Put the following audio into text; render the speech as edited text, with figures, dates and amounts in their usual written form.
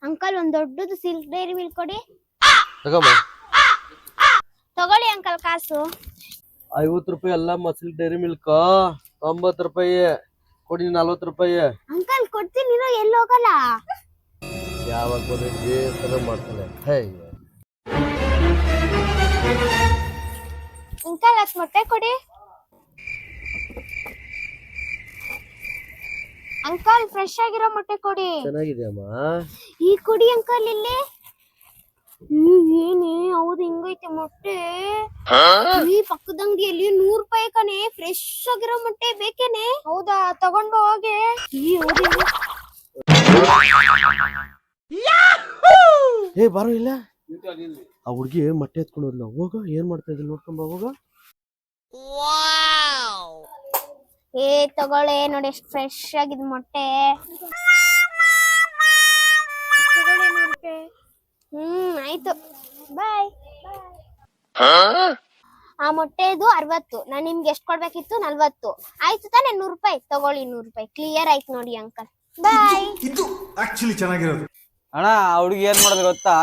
Uncle ಒಂದ್ ದೊಡ್ಡದು silk dairy milk ಕೊಡಿ. ತಗಮ್ಮ. ತಗೊಳ್ಳಿ ಅಂಕಲ್ ಕಾಸು. 50 ರೂಪಾಯಿ ಅಲ್ಲಮ್ಮ ಸಿಲ್ಕ್ ಡೈರಿ ಮಿಲ್ಕ್. 90 ರೂಪಾಯಿ ಕೊಡಿ. 40 ರೂಪಾಯಿ. ಅಂಕಲ್ ಕೊಡ್ತೀನಿ ಎಲ್ಲಿ ಹೋಗಲ್ಲ. ಯಾವಾಗ ಬಂದಿದ್ದಿ ಸರಿ ಮಾಡ್ತಾನೆ. ಅಂಕಲ್ ಅಷ್ಟು ಮೊಟ್ಟೆ ಕೊಡಿ. ಅಂಕಲ್ ಫ್ರೆಶ್ ಆಗಿರೋ ಮೊಟ್ಟೆ ಕೊಡಿ. ಚೆನ್ನಾಗಿದೆಯಮ್ಮ. ಈ ಕೊಡಿ ಅಂಕಲ್ ಇಲ್ಲಿ. ಏನೇ ಹೌದು ಹಿಂಗೈತೆ ಮೊಟ್ಟೆ. ಈ ಪಕ್ಕದ ಅಂಗಡಿಯಲ್ಲಿ 100 ರೂಪಾಯಿ ಕಣೆ. ಫ್ರೆಶ್ ಆಗಿರೋ ಮೊಟ್ಟೆ ಬೇಕೇನೆ? ಹೌದಾ ತಗೊಂಡ್ ಬಾ ಹೋಗೆ. ಬಾರೋ ಇಲ್ಲ. ಆ ಹುಡ್ಗಿ ಮೊಟ್ಟೆ ಎತ್ಕೊಂಡೋದ್ಲ. ಹೋಗ ಏನ್ ಮಾಡ್ತಾ ಇದ್ರಿ ನೋಡ್ಕೊಂಬ ಹೋಗ. ತಗೊಳ್ಳೆ ನೋಡಿ ಎಷ್ಟು ಫ್ರೆಶ್ ಆಗಿದ್ ಮೊಟ್ಟೆ. ಆಯ್ತು ಬಾಯ್. ಆ ಮೊಟ್ಟೆದು 60. ನಾನ್ ನಿಮ್ಗೆ ಎಷ್ಟು ಕೊಡ್ಬೇಕಿತ್ತು? 40. ಆಯ್ತು ತಾನೆ? 100 ರೂಪಾಯಿ ತಗೊಳ್ಳಿ. 100 ರೂಪಾಯಿ ಕ್ಲಿಯರ್ ಆಯ್ತು ನೋಡಿ ಅಂಕಲ್. ಬಾಯ್. ಇದು ಆಕ್ಚುಲಿ ಚೆನ್ನಾಗಿರೋದು. ಅಣ್ಣ ಆ ಹುಡುಗಿ ಏನ್ ಮಾಡೋದು ಗೊತ್ತಾ?